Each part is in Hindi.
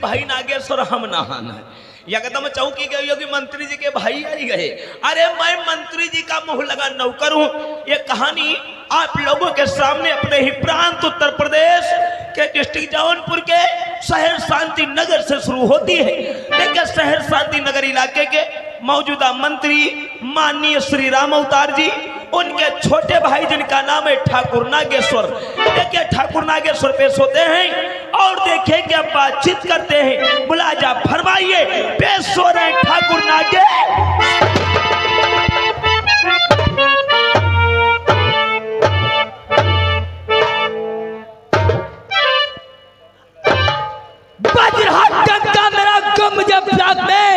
भाई नागेश्वर हम नहाना है। एकदम चौकी गई होगी, मंत्री जी के भाई आई गए। अरे मैं मंत्री जी का मुंह लगा नौकर हूं। ये कहानी आप लोगों के सामने अपने ही प्रांत उत्तर प्रदेश के डिस्ट्रिक्ट जौनपुर के शहर शांति नगर से शुरू होती है। देखिए शहर शांति नगर इलाके के मौजूदा मंत्री माननीय श्री राम अवतार जी, उनके छोटे भाई जिनका नाम है ठाकुर नागेश्वर। देखिए ठाकुर नागेश्वर पेश होते हैं और देखिए क्या बातचीत करते हैं। मुलाजा फरमाइए, पेश हो रहे हैं ठाकुर नागे। वज्रहाट डंका मेरा गम जब ब्लॉक में,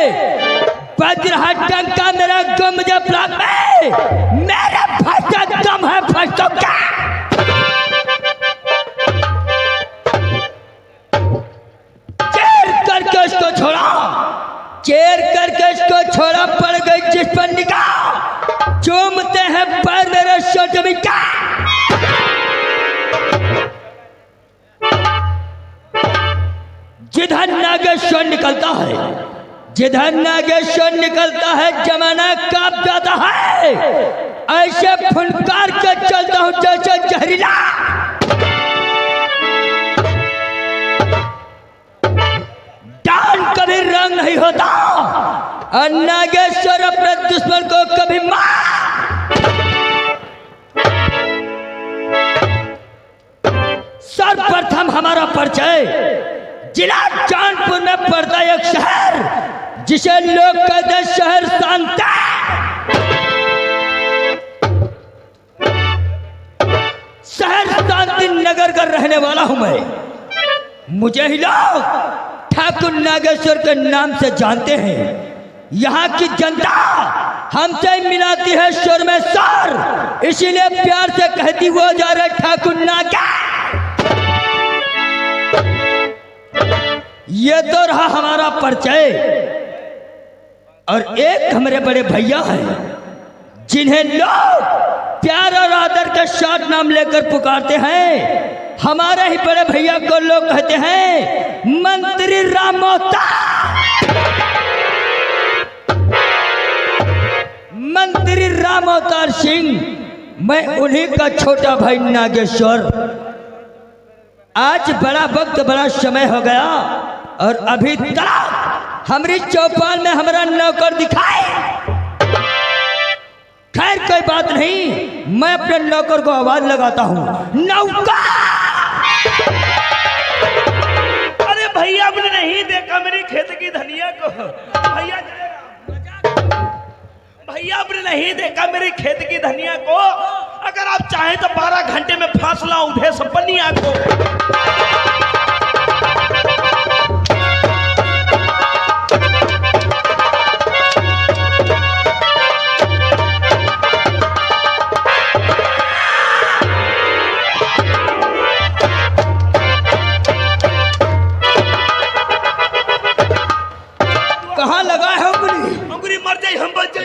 वज्रहाट डंका मेरा गम जब ब्लॉक में, मेरे भाई का दम है फर्स्टों का। चेर करके उसको छोड़ा, चेर करके उसको छोड़ा, पड़ गई जिस पर निगाह, चूमते हैं पैर मेरे सोचमी का। जिधर नागेश्वर निकलता है, जिधर नागेश्वर निकलता है, जमाना कांप जाता है। ऐसे फुनकार के चलता हूं जैसे जहरीला। डान कभी रंग नहीं होता और नागेश्वर अपने दुश्मन को कभी मार। सर्वप्रथम हमारा परिचय, जिला जौनपुर में पड़ता एक शहर जिसे लोग कहते हैं शहर शांति। शहर शांति नगर का रहने वाला हूं मैं। मुझे ही लोग ठाकुर नागेश्वर के नाम से जानते हैं। यहाँ की जनता हमसे मिलाती है स्वर में स्वर, इसीलिए प्यार से कहती वो जा रहे ठाकुर नागे। ये तो रहा हमारा परिचय। और एक हमारे बड़े भैया हैं जिन्हें लोग प्यार और आदर का शॉर्ट नाम लेकर पुकारते हैं। हमारे ही बड़े भैया को लोग कहते हैं मंत्री राम अवतार। मंत्री राम अवतार सिंह, मैं उन्हीं का छोटा भाई नागेश्वर। आज बड़ा वक्त बड़ा समय हो गया और अभी तक हमारी चौपाल में हमारा नौकर दिखाए। खैर कोई बात नहीं, मैं अपने नौकर को आवाज लगाता हूँ, नौकर। अरे भैया आपने नहीं देखा मेरी खेत की धनिया को? भैया भैया आपने नहीं देखा मेरी खेत की धनिया को? अगर आप चाहें तो 12 घंटे में फांस लाऊं उधे सपनिया को। कहाँ लगा है उंगली? उंगली मर जाए हम बच जाए।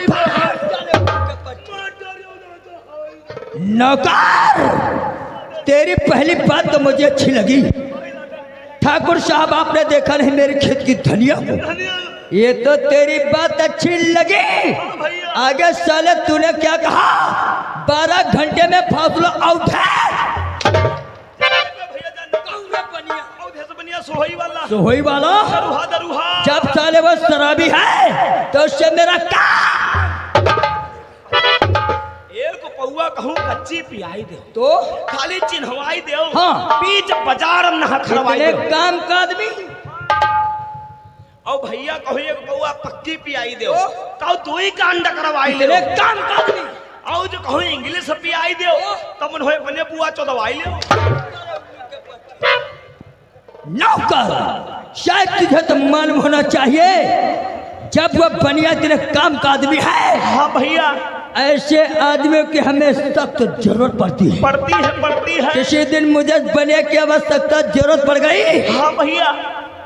नौकर, तेरी पहली बात तो मुझे अच्छी लगी। ठाकुर साहब आपने देखा नहीं मेरे खेत की धनिया को? ये तो तेरी बात अच्छी लगी। आगे साले तूने क्या कहा? 12 घंटे में फासला आउट है। सोहई वाला जब साले वो शराबी है तो उससे मेरा क्या? एक पौआ कहूं कच्ची पियाई दे तो खाली चिन्हवाई दे। हाँ। बीच बाजार में नहा खरवाई दे। काम का आदमी। और भैया कहो एक पौआ पक्की पियाई दे। कहो तू ही कांड करवाई ले। काम का आदमी। और जो कहो इंग्लिश पियाई दे तब उन्हें बने बुआ चौदवाई ले। नौकर, शायद तुझे तो मालूम होना चाहिए जब वह बनिया तेरे काम का आदमी है। हाँ भैया, ऐसे आदमियों की हमें सख्त जरूरत पड़ती है। पड़ती है। किसी दिन मुझे बनिया की आवश्यकता जरूरत पड़ गई। हाँ भैया,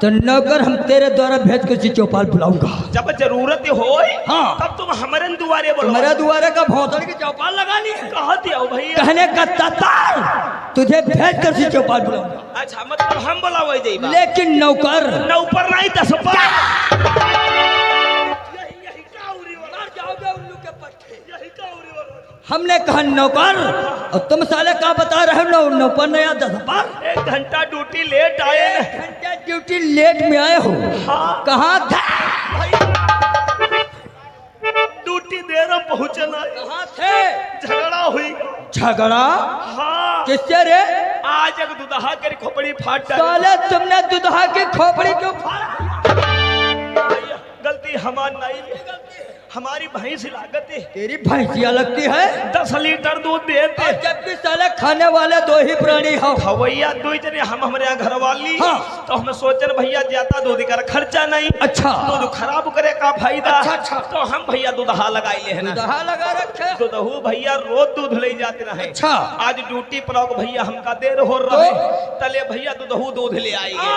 तो नौकर हम तेरे द्वारा भेज के उसी चौपाल बुलाऊंगा। जब जरूरत हो हाँ। तब तुम हमारे दुआरे बोलो। मेरे द्वारे का भौतड़ की चौपाल लगानी है। कहा दिया भैया? कहने का तत्काल तुझे भेज कर उसी चौपाल बुलाऊंगा। अच्छा मतलब हम बोला वही जाइबा। लेकिन नौकर न ऊपर नहीं 10 पर। हमने कहा नौकर और तुम साले का बता रहे हो? नौकर नया 10 पर। 1 घंटा ड्यूटी लेट आए। 1 घंटा ड्यूटी लेट में आए हो। हाँ। कहाँ था? ड्यूटी देर में पहुंचना। कहाँ थे? झगड़ा हुई। झगड़ा? हाँ। किससे रे? आज एक दुदहा कर खोपड़ी फाट डाली। साले तुमने दुदहा की खोपड़ी क्यों फाड़ा? भैया गलती हमारी नहीं, हमारी भैंस लागत है। तेरी भैंसिया लगती है? 10 लीटर दूध देते। और जबकि साले खाने वाले 2 ही प्राणी हो। भैया 2 जने हम हमारे यहाँ घर वाली। हाँ। तो हम सोचन भैया ज्यादा दूध कर खर्चा नहीं। अच्छा। दूध खराब करे का फायदा। अच्छा। तो हम भैया दूधहा लगाई ले है ना। दुदहा लगा रखे। दूधहू भैया रोज दूध ले जाते रहे। अच्छा। आज ड्यूटी पर आओ भैया हमका देर हो रहा है। तले भैया दूधहू दूध ले आएंगे।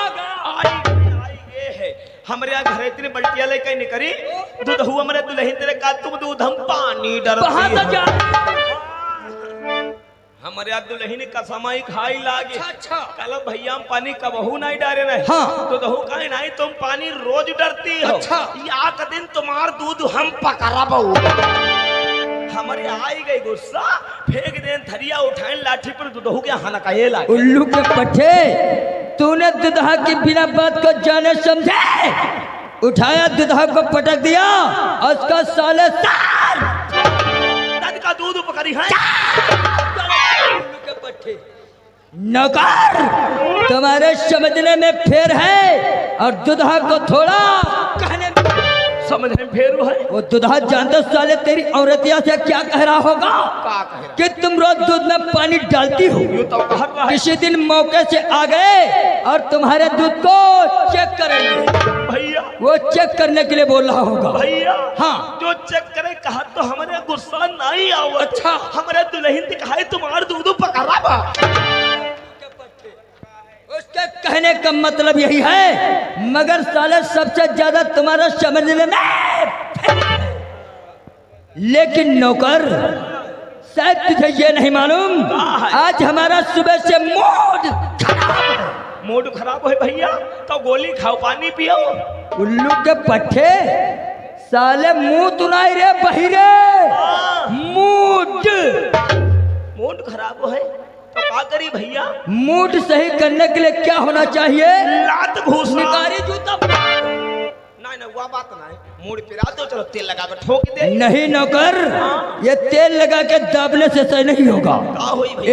ये है हमारे यहाँ घर इतनी बल्टिया लेकर निकली। दूधहू हमारे दुल्हन तेरे का तुम दूध हम पानी डर हमारे यहाँ दुल्हन का समय खाई लागे। अच्छा। कल भैया हम पानी कबहू नहीं डाले नहीं। हाँ। दूधहू का नहीं तुम पानी रोज डरती हो। अच्छा। या का दिन तुम्हार दूध हम पकड़ब। हमारे आई गई गुस्सा फेंक दे थरिया उठाए लाठी पर दूधहू के हाना का ये लागे। उल्लू के पट्टे तूने दुदहा की बिना बात को जाने समझे उठाया दुदहा को पटक दिया और उसका साले साल तद का दूध पकड़ी है। उल्लू के पट्टे नौकर तुम्हारे समझने में फेर है और दुदहा को थोड़ा कहने समझ में फेरू है। वो दुदहा जानते साले तेरी औरतिया से क्या कह रहा होगा? का कह रहा? कि तुम रोज दूध में पानी डालती हो। यूं तो कह रहा है। किसी दिन मौके से आ गए और तुम्हारे दूध को चेक करेंगे। भैया वो चेक करने के लिए बोल रहा होगा। भैया हाँ। जो चेक करे कहा तो हमारे गुस्सा नहीं आओ। अच्छा। हमारे दुल्हन दिखाई तुम्हार दूध पकड़ा। उसके कहने का मतलब यही है मगर साले सबसे ज्यादा तुम्हारा समझने में। लेकिन नौकर शायद तुझे ये नहीं मालूम आज हमारा सुबह से मूड खराब है। मूड खराब है भैया तो गोली खाओ पानी पियो। उल्लू के पट्टे साले मुंह तुनाई रे बहिरे। मूड खराब है तो क्या करी भैया? मूड सही करने के लिए क्या होना चाहिए? लात घूस निकारी जूता। नहीं वो बात नहीं। मूड पिरा दो चलो तेल लगा कर ठोक दे। नहीं नौकर ये तेल लगा के दाबने से सही नहीं होगा।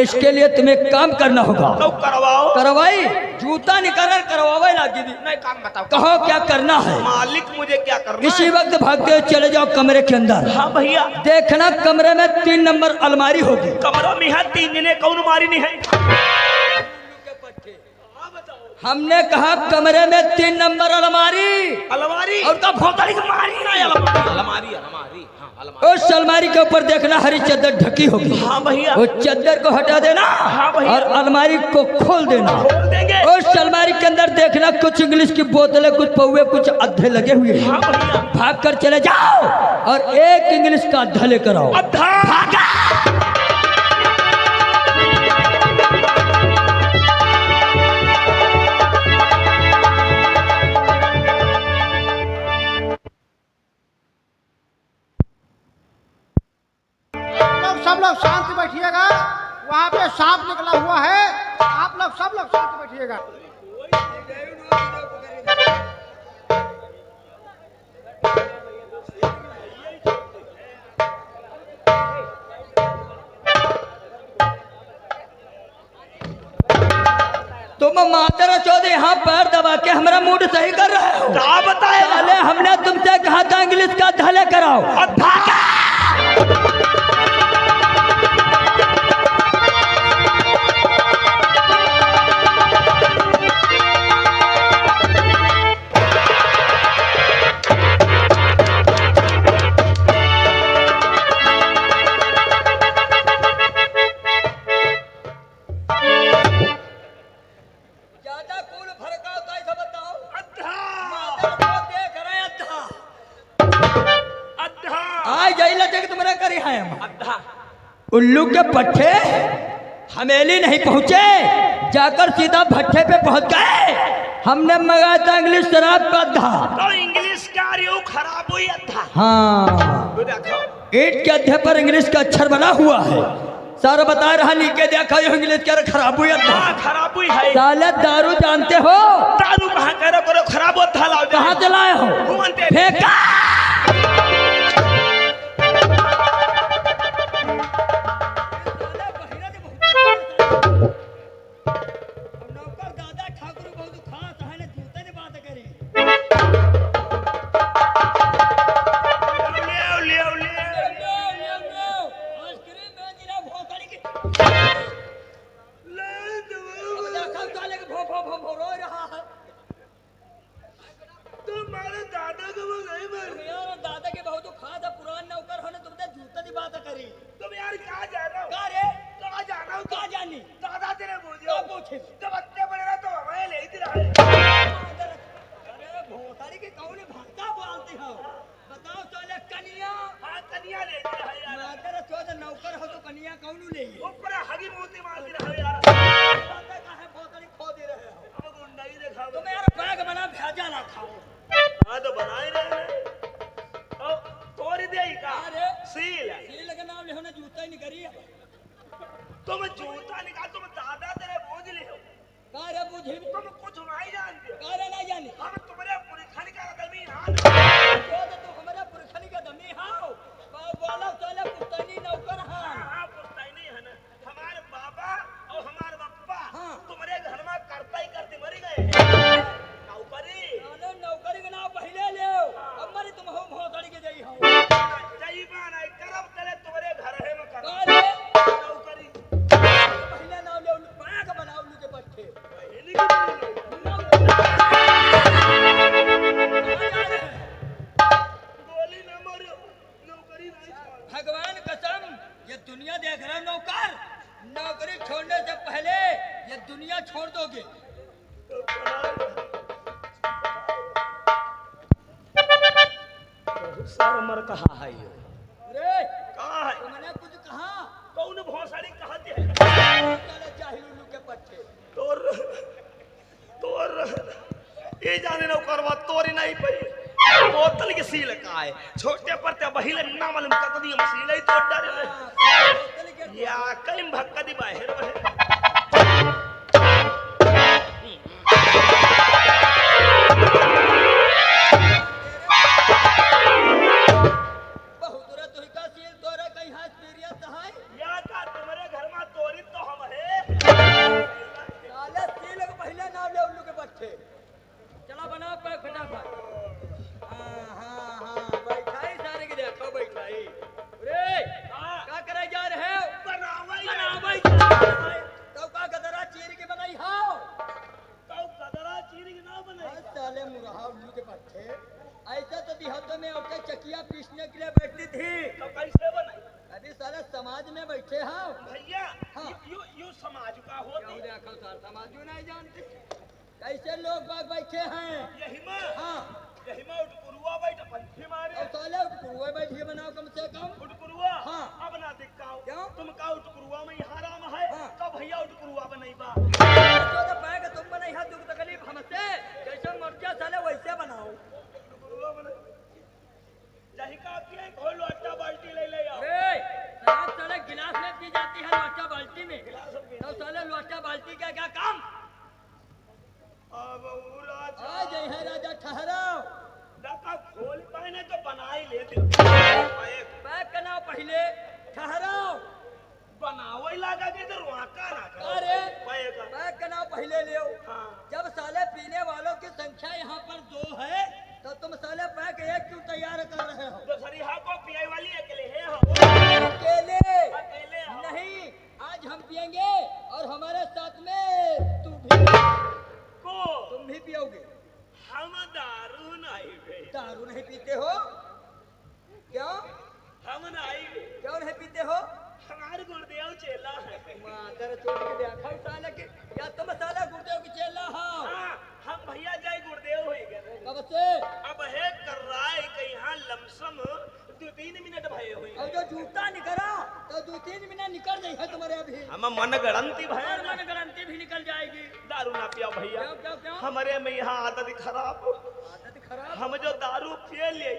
इसके लिए तुम्हें काम करना होगा। तो करवाओ। करवाई जूता निकाल करवावे लागी दी। नहीं काम बताओ। कहो क्या करना है? मालिक मुझे क्या करना इसी है? वक्त भागते हुए चले जाओ कमरे के अंदर। हाँ भैया। देखना कमरे में 3 नंबर अलमारी होगी। कमरा में है 3 जने कौन मारी नहीं है। हमने कहा कमरे में 3 नंबर अलमारी और का भोतरी की मारी नहीं। अलमारी हाँ अलमारी। उस अलमारी के ऊपर देखना हरी चादर ढकी होगी। हाँ भैया। उस चादर को हटा देना। हाँ भैया। और अलमारी को खोल देना। खोल देंगे। उस अलमारी के अंदर देखना कुछ इंग्लिश की बोतलें कुछ पौवे कुछ अद्धे लगे हुए हैं। हाँ भैया। भाग कर चले जाओ और एक इंग्लिश का अद्धा लेकर आओ। अद्धा। सब लोग शांति बैठिएगा। वहाँ पे सांप निकला हुआ है। आप लोग सब लोग शांति बैठिएगा। तुम मातर चौधरी यहाँ पैर दबा के हमारा मूड सही कर रहे हो। क्या बताए? पहले हमने तुमसे कहा था इंग्लिश का अद्धा कराओ। अद्धा का। नहीं हैं हम। अद्धा उल्लू के पट्टे हमेली नहीं पहुंचे, जाकर सीधा भट्टे पे पहुंच गए। हमने मंगाया था इंग्लिश शराब का अद्धा। तो इंग्लिश का रियो खराब हुई अद्धा। हाँ, तो देखो ईंट के अद्धे पर इंग्लिश का अक्षर बना हुआ है। सारा बता रहा नीचे देखा ये इंग्लिश क्या खराब हुई अद्धा। हाँ खराब हुई है। साले दारू जानते हो? दारू कहाँ करो खराब होता लाओ कहाँ चलाए हो? घूमते फेंका। दादा ठाकुर बहुत खास है ने जूते ने बात करी। ले आइसक्रीम में जिला भोसड़ी की अब देखा साले के भो रो रहा है। तुम्हारे दादा को वो नहीं मार। यार दादा के बहुत खास है, पुरान नौकर होने तुमने जूते की बात करी। तुम यार कहाँ जा रहे हो? कहाँ रे? कहाँ जाना हो? कहाँ जानी? दादा तेरे पूछो। क्या पूछे? जब बच्चे बड़े रहे तो हमें ले ही रहा है। अरे भोसड़ी की कौन भाषा बोलती हो? बताओ साले कनिया। हाँ कन्या ले ही रहा है यार। मैं तेरा चौदह नौकर हो तो कनिया कौन ले? ऊपर हगी मोती मार रहा है यार। दादा का है भोसड़ी खो दे रहे हो। अब गुंडा ही देखा। तुम यार बैग बना भेजा ना खाओ। हाँ तो बना ही रहे हैं। ओ तोड़ दे का। अरे सील। ये लगा नाम ले होने जूता ही नहीं करी है। तुम जूता निकाल तुम दादा तेरे बोझ ले हो। कारे बुझी तुम कुछ नहीं जानते हो। कारे नहीं जानी। हम तुम्हारे पुरखन का आदमी हां। तो तू हमारा पुरखनी का दमी हाओ। बोलो साले पुस्तैनी नौकर हां। हाँ पुश्तैनी है ना। हमारे बाबा और हमारे बप्पा हाँ। तुम्हारे घर में करता ही करते मर गए। नौकरी नालो नौकरी के नाम पहले ले अब मरी तुम हो भोसड़ी के जई हो। जई बान है करब तले तुम्हारे घर है में कर। कारे नौकरी पहले नाम ले बैग बनाओ लू के पट्टे। पहले की नहीं। गोली न मारो नौकरी नहीं छोड़। भगवान कसम ये दुनिया देख रहा नौकर, नौकरी छोड़ने से पहले ये दुनिया छोड़ दोगे। बहुत सारा मर कहा है ये। रे कहाँ है? तुमने कुछ कहा? कौन भोसड़ी कहा है? साले जाहिल उल्लू के पट्टे। तोर ये जाने न करवा तोरी नहीं पई। बोतल के सील का है। छोटे पड़ते बहिले ना मालूम कत दी मसील ही तो डर बोतल के या कहीं भक्का दी बाहर बहे। बहुत रे तुही का सील तोरे कहीं हाथ पीरियत है। या का तुम्हारे घर में तोरी तो हम है। साले सील के पहले नाम ले उल्लू के पट्टे। चला बनाओ पैक फटाफट। हाँ बैठाई सारे के देखो बैठाई। रे क्या करे जा रहे हो? बनावाई तो का गदरा चीर के बनाई हां। तो कदरा चीर के ना बने। साले मुरहा उल्लू के पट्टे। ऐसा तो दिहातों में औरतें चकिया पीसने के लिए बैठती थी। तो कैसे बने? अभी साले समाज में बैठे हैं। भैया हाँ। यू समाज का होती। देखो सार समाज नहीं जानते कैसे लोग बाग बैठे हैं। यही में हाँ यही में उठपुरुआ बैठ पंथी मारे। और साले कुरुए बैठिए बनाओ कम से कम। उठपुरुआ हाँ। अब ना दिखाओ। क्यों? तुम का उठपुरुआ में यहाँ राम है। हाँ। तो भैया उठपुरुआ बनैबा। तो पैक तुम बनाई हाथ दुख तकलीफ हमसे जैसे मर्जा साले वैसे बनाओ। उठपुरुआ बने। जही का के घोल लोटा बाल्टी ले ले आओ। रे शराब साले गिलास में पी जाती है लोटा बाल्टी में। तो साले लोटा बाल्टी का क्या काम? अब राजा आ जाए है राजा ठहराओ। डका खोल पहने तो बना ही लेते। पैक करना पहले ठहराओ। बनावे लगा के इधर वहाँ का ना करो। अरे पाएगा। पैक करना पहले ले आओ। हाँ। जब साले पीने वालों की संख्या यहाँ पर 2 है तो तुम साले पैक एक क्यों तैयार कर रहे हो? तो सरिहा को पियाई वाली अकेले है हम। अकेले अकेले हम। नहीं, आज हम पियेंगे और हमारे साथ में तू भी को तुम भी पियोगे। हम दारू नहीं पे। दारू नहीं पीते हो? क्यों हम नहीं क्यों नहीं पीते हो? हमारे गुरुदेव चेला है। मादर चोट के देखा साले के या तुम साले गुरुदेव की चेला हो? हाँ, हम भैया जाए गुरुदेव हो गए। कब से? अब है कर रहा है कि यहाँ लमसम 2-3 मिनट भये हुई और जो जूता निकला तो 2-3 मिनट निकल जाई है तुम्हारे अभी। हम मन गणंती भये और मन गारंटी भी निकल जाएगी। दारू ना पिया भैया क्यों क्यों क्यों? हमारे में यहाँ आदत खराब आदत खराब। हम जो दारू पिए लिए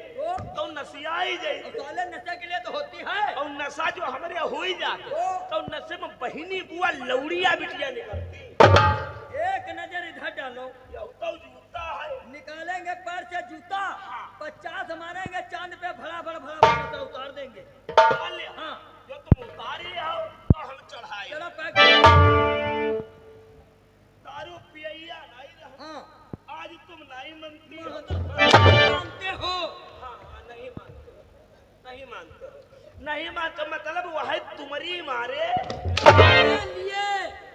तो नशिया ही जाई और साले नशे के लिए तो होती है। और नशा जो हमारे हो ही जाते तो नशे में बहिनी बुआ लौड़िया बिटिया निकलती। एक नजर इधर डालो, ये तो जूता है निकालेंगे पैर से जूता, 50 मारेंगे चांद पे भड़ा भड़ भड़ा भड़ उतार देंगे। हाँ जो तुम उतारी आओ तो हम चढ़ाए चलो पैक करो। दारू पिया नहीं रहा हाँ आज तुम नहीं मानती हो मानते हो। हाँ नहीं मानते नहीं मानते नहीं मानते मतलब वह तुम्हारी मारे मेरे लिए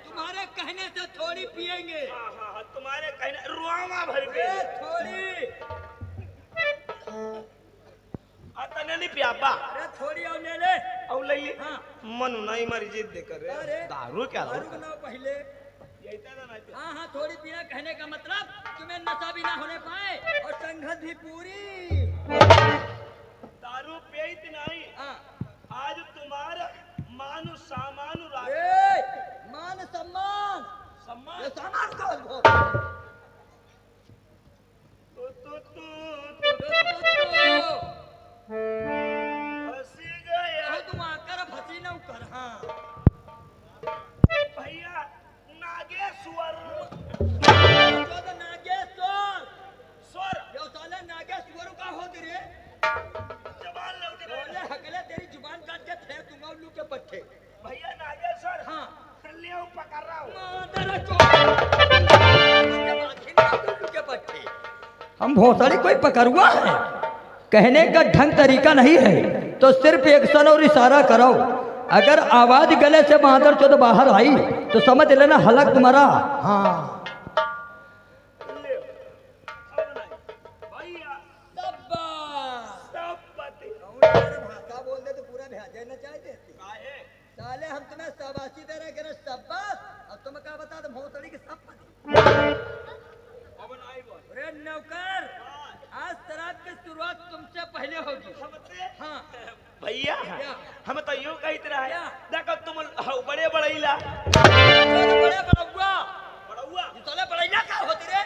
तुम्हारे कहने से थोड़ी पिएंगे। हाँ तुम्हारे कहने रुआमा भर के ए, थोड़ी अतने नहीं पियाबा अरे थोड़ी और ले ले। और ले ली हाँ मन नहीं मर जिद दे कर अरे दारू क्या दारू बनाओ पहले। यही तो ना नहीं हाँ हाँ थोड़ी पीना कहने का मतलब तुम्हें नशा भी ना होने पाए और संगत भी पूरी। दारू पियत नहीं हाँ आज तुम्हारा मानु सामानु राख ए, मान सम्मान सम्मान ये सामान कौन हो? हंसी गया तुम आकर फंसी न कर। हाँ भैया नागेश्वर जो तो नागेश्वर स्वर यो साले नागेश्वर का हो रे। जवान लौटे बोले हकले तेरी जुबान काट के फेंक दूंगा उल्लू के पट्टे। भैया नागेश्वर हाँ ले पकड़ रहा हूँ मादर के पट्टे। हम भोसड़ी कोई पकड़ुआ है? कहने का ढंग तरीका नहीं है तो सिर्फ एक्शन और इशारा करो। अगर आवाज गले से बहादुर चौथ बाहर आई तो समझ लेना हलक तुम्हारा। हाँ ले अब नहीं भैया सब पति भाषा बोल दे तो पूरा भेजा ना चाहिए। काहे साले हम तुम्हें शाबाशी दे रहे हैं शाबाश। अब तुम क्या बता दो भोसड़ी के सब पति। अब नहीं बोल अरे नौकर आज शराब की शुरुआत तुमसे पहले होगी। हमसे हाँ भैया क्या? हम तो यूं कहते रहे क्या? देखो तुम बड़े बड़ैला बड़े बड़ौआ बड़ौआ ये साले बड़ैया क्या होती रे?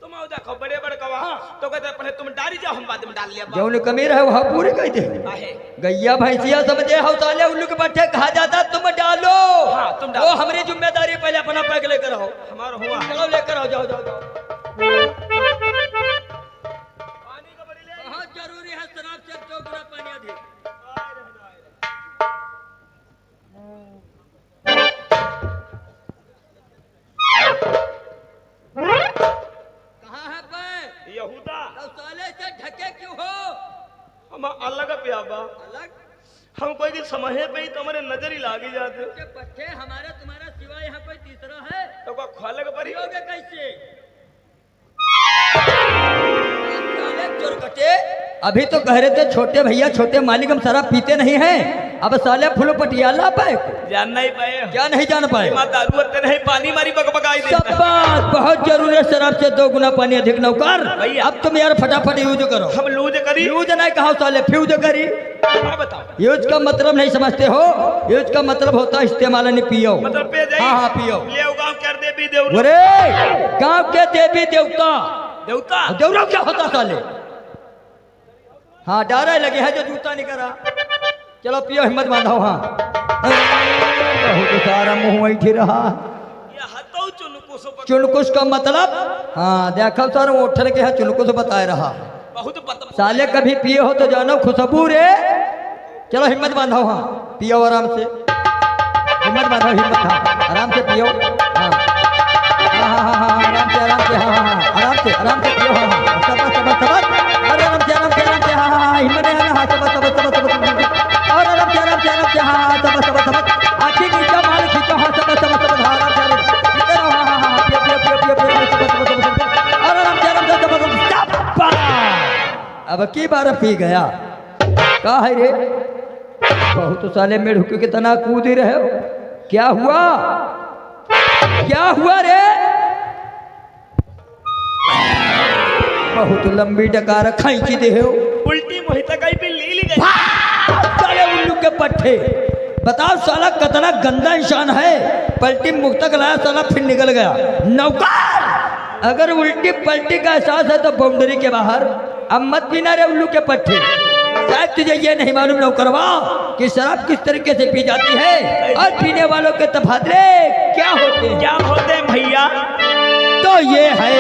तुम आओ देखो बड़े बड़े कवा तो कहते पहले तुम डाली जाओ हम बाद में डाल लिया जो ने कमी रहे वह पूरी कहते काहे गैया भैंसिया समझे हो साले उल्लू के पट्टे कहा जाता तुम डालो। हाँ, तुम डालो। वो हमारी जिम्मेदारी पहले अपना पैक लेकर आओ। हमारा हुआ चलो लेकर आओ जाओ जाओ जाओ। पानी का बड़ी ले बहुत जरूरी है शराब से 2 गुना पानी अधिक। आए रहना, आए कहाँ है पैर? रहना। यहूदा तो साले से ढके क्यों हो? हम अलग पियाबा अलग हम कोई की समझे पे ही तुम्हारे नजर ही लागी जाते के पट्टे हमारे तुम्हारा सिवा यहाँ कोई तीसरा है? तो का खोले का परी पियोगे कैसे? साले चोरकटे अभी तो कह रहे थे छोटे भैया छोटे मालिक हम शराब पीते नहीं हैं। अब साले फुल पटियाला पाए जान नहीं पाए क्या नहीं जान पाए? मां दारू अत्ते नहीं पानी मारी बकबकाई दे सब बात बहुत जरूरी है। शराब से 2 गुना पानी अधिक नौकर। भैया। अब तुम यार फटाफट यूज करो। हम लूज करी यूज नहीं कहा साले फ्यूज करी। क्या बताओ यूज का मतलब नहीं समझते हो? यूज का मतलब होता है इस्तेमाल नहीं पियो। मतलब पे जाई हाँ हाँ पियो। ले गांव कर दे भी देव अरे गांव के देवी देवता देवता देवरा क्या होता साले? हाँ डरा लगे है जो जूता नहीं करा। चलो पियो हिम्मत बांधो। हाँ बहुत सारा मुंह ऐठी रहा। ये हतो चुनकुस चुनकुश का मतलब हाँ देखो सर उठल के है चुनकुश बताए रहा। बहुत बदम साले कभी पिए हो तो जानो खुशबू रे। चलो हिम्मत बांधो। हाँ पियो आराम से हिम्मत बांधो हिम्मत। हाँ आराम से पियो। हाँ हाँ हाँ हाँ आराम से आराम से। हाँ हाँ हाँ आराम से पियो। हाँ हाँ सबक सबक सबक अरे आराम से आराम से आराम से। हाँ हाँ हिम्मत है ना। हाँ सबक सबक सबक सबक और आराम से आराम से आराम से। हाँ हाँ सबक सबक सबक आखिर नीचे माल खींचो। हाँ सबक सबक सबक। हाँ आराम से आराम से पीते रहो। हाँ हाँ हाँ पियो पियो पियो पियो पियो सबक सबक सबक सबक और आराम से सबक सबक। अब की बार पी गया का है रे? बहुत साले मेढक के तना कूद रहे हो। क्या हुआ क्या हुआ रे? बहुत लंबी डकार खींची दे हो। उल्टी मोहिता कहीं पे ली गई। साले उल्लू के पट्टे, बताओ साला कितना गंदा इंसान है। पलटी मुक्ता लाया साला फिर निकल गया। नौकर, अगर उल्टी पलटी का एहसास है तो बाउंड्री के बाहर, अब मत पीना रे उल्लू के पट्टे। शायद तुझे ये नहीं मालूम नौकरवा कि शराब किस तरीके से पी जाती है और पीने वालों के तबादले क्या होते हैं। क्या होते हैं भैया? तो ये है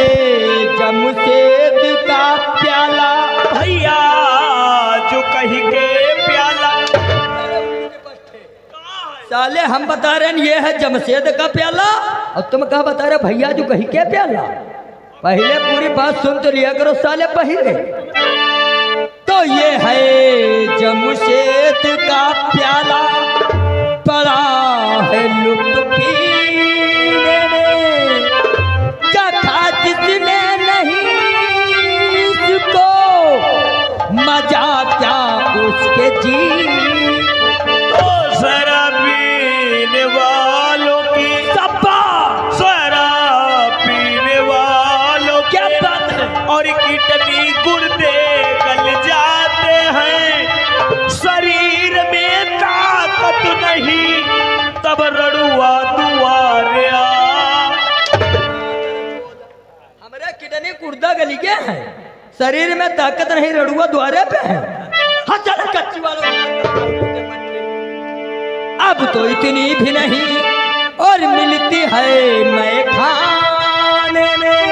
जमशेद का प्याला भैया जो कहीं के प्याला। साले हम बता रहे हैं ये है जमशेद का प्याला और तुम कहा बता रहे भैया जो कहीं के प्याला। पहले पूरी बात सुन तो लिया करो साले पहले। तो ये है जमशेद का प्याला पड़ा है लुप्त पीने में, क्या था जिसने नहीं इसको मजा क्या उसके जी। तो शराब पीने वालों की सब्बा शराब पीने वालों क्या के बात है। और किडनी गुर्दे गल जाते हैं, शरीर में ताकत नहीं तब रड़ुआ दुआरे आ। हमारे किडनी गुर्दा गली के हैं, शरीर में ताकत नहीं रड़ुआ द्वारे पे है। हाँ चल कच्ची वालों अब तो इतनी भी नहीं और मिलती है मैं खाने में,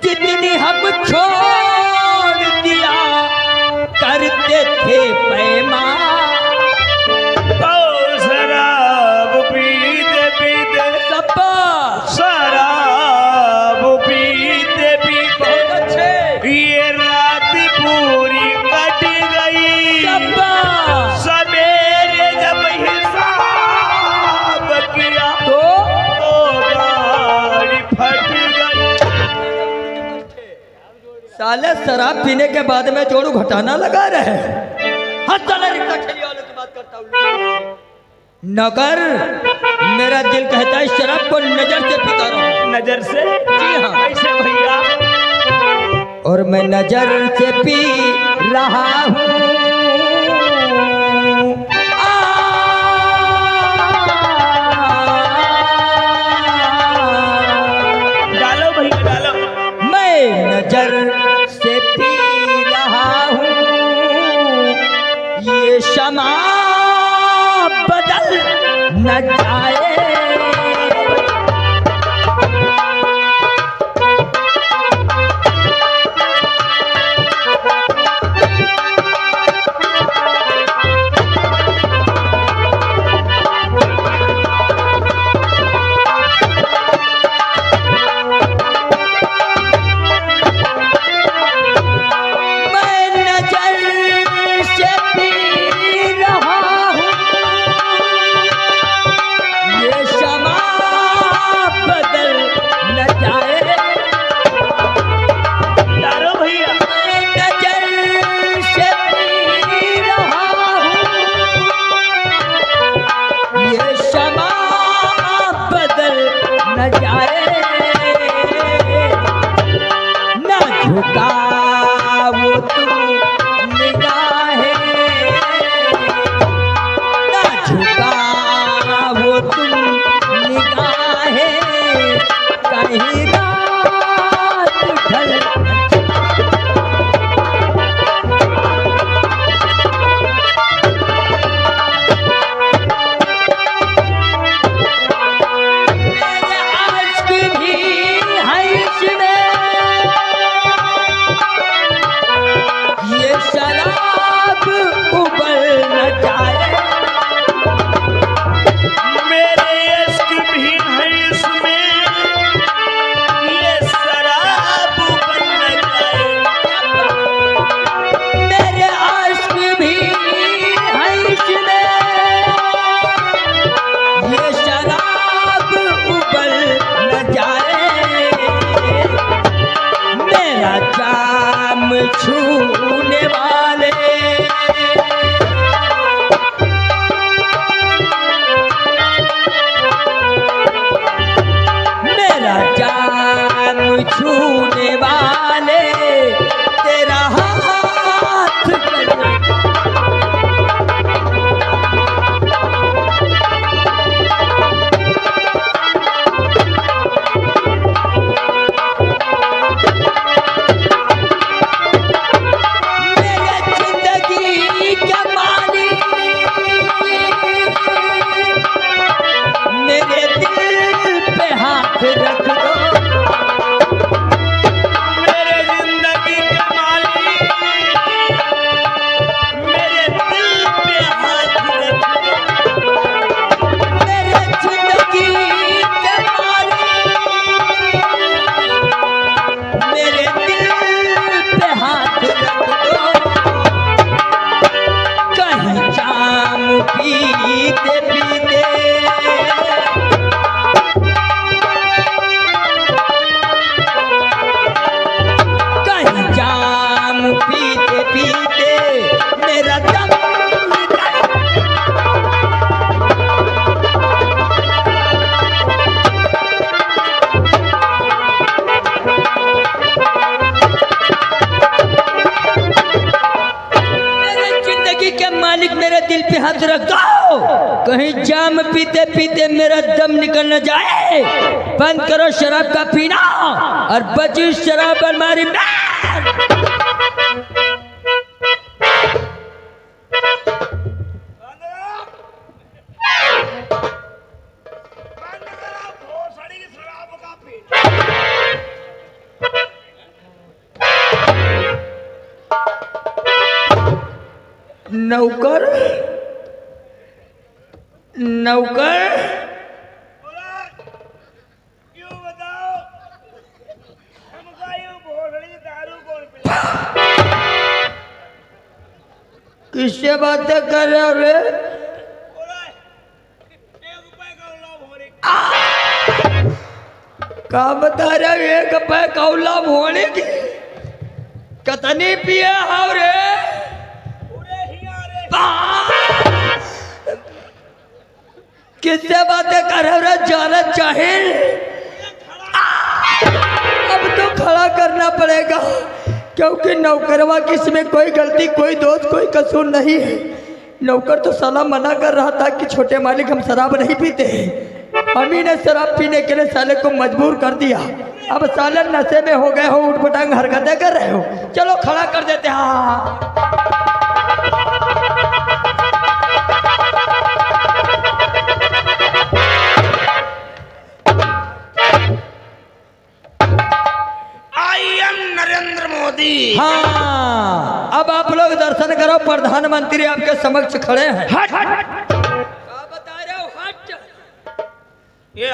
जितनी हम छोड़ दिया करते थे पैमान। ओ शराब पीते पीते सब्बा शराब पीते पीते बहुत अच्छे ये रात पूरी कट गई। सब्बा सवेरे जब हिसाब किया तो गाड़ी फट गई। साले शराब पीने के बाद में जोड़ू घटाना लगा रहे। हाँ साले रिक्शा ठेली वालों की बात करता हूँ। नौकर, मेरा दिल कहता है शराब को नजर से पीता रहूं। नजर से? जी हाँ। कैसे भैया? और मैं नजर से पी रहा हूँ। डालो भैया डालो। मैं नजर से पी रहा हूँ, ये शमा बदल न जाए। झुकाओ तुम निगाहें, ना झुकाओ तुम निगाहें, कहीं रात ढल छूने वाले मेरा जान छूने वाले तेरा हाथ पीते मेरा दम निकल। मेरे जिंदगी के मालिक मेरे दिल पे हाथ रख दो, कहीं जाम पीते पीते मेरा दम निकल न जाए। बंद करो शराब का पीना और बची शराब अलमारी में। नौकर नौकर क्यों बताओ, हमका यूं भोसड़ी दारू कौन पिला? किससे बातें कर रहे हो रे? का बता रहे हो? 1 रुपए कौला होने की कतनी पिए हो रे? किससे बातें कर रहे हो रे जाना चाहिए? अब तो खड़ा करना पड़ेगा, क्योंकि नौकरवा की इसमें कोई गलती, कोई दोष, कोई कसूर नहीं है। नौकर तो साला मना कर रहा था कि छोटे मालिक हम शराब नहीं पीते हैं। हम ही ने शराब पीने के लिए साले को मजबूर कर दिया। अब साले नशे में हो गए हो, उठपटांग हरकतें कर रहे हो। चलो खड़ा कर देते हैं। हाँ नरेंद्र मोदी। हाँ, अब आप लोग दर्शन करो, प्रधानमंत्री आपके समक्ष खड़े हैं। हट हट क्या बता रहे हो? हट। ये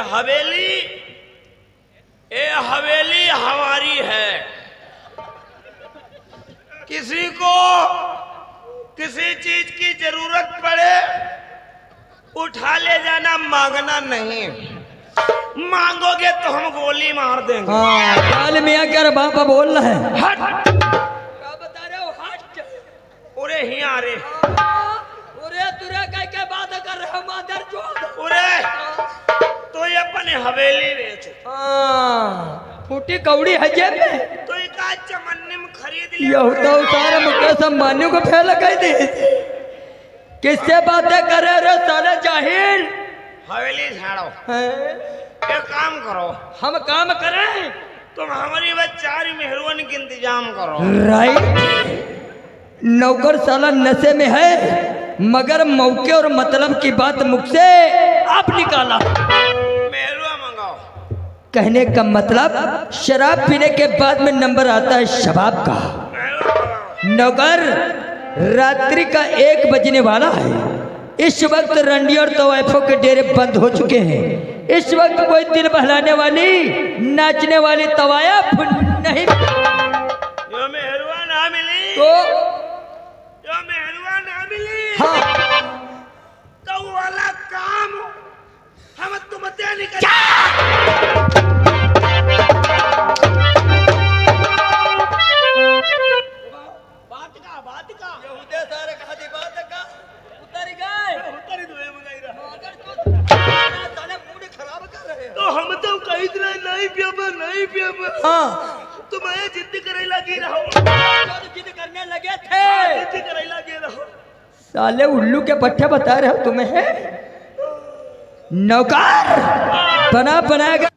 हवेली हमारी है। किसी को किसी चीज की जरूरत पड़े उठा ले जाना, मांगना नहीं। मांगोगे तो हम गोली मार देंगे। हाँ, काल मियाँ क्या बापा बोल रहे हैं। हट। क्या बता रहे हो? हट। उरे ही आ रे। उरे तुरे कह के बात कर रहे हो मादर चोद। उरे तो ये अपने हवेली बेच। हाँ, फूटी कौड़ी है जेब में। तो एक आज चमन्नी में खरीद लिया। यह तो सारे मुकेश अंबानी को फैला कह दी। किससे बातें कर रहे हो साले जाहिल? हवेली झाड़ो। एक काम करो, हम काम करें, तुम हमारी बच्चारी मेहरबानी के इंतजाम करो। राइट। नौकर साला नशे में है, मगर मौके और मतलब की बात मुख से आप निकाला। मेहरुआ मंगाओ। कहने का मतलब शराब पीने के बाद में नंबर आता है शबाब का। नौकर रात्रि का 1 बजने वाला है। इस वक्त रंडी और तवाइफों के डेरे बंद हो चुके हैं। इस वक्त कोई दिल बहलाने वाली, नाचने वाली तवायफ नहीं। जो मेहरुआ ना मिली तो जो मेहरुआ ना मिली, हाँ, तो वाला काम हम तुमसे नहीं करेंगे। बात का यहूदे सारे कहा दी बात का उतर गए। उतर ही दुए मंगाई रहा। साले मूड खराब कर रहे हो। तो हम तो कहीं तरह नहीं पियब। हाँ, तुम ये जिद करे लगी रहो। जिद करने लगे थे। जिद करे लगे रहो। साले उल्लू के पट्टे बता रहे हो तुम्हें। नौकर बना बनाएगा।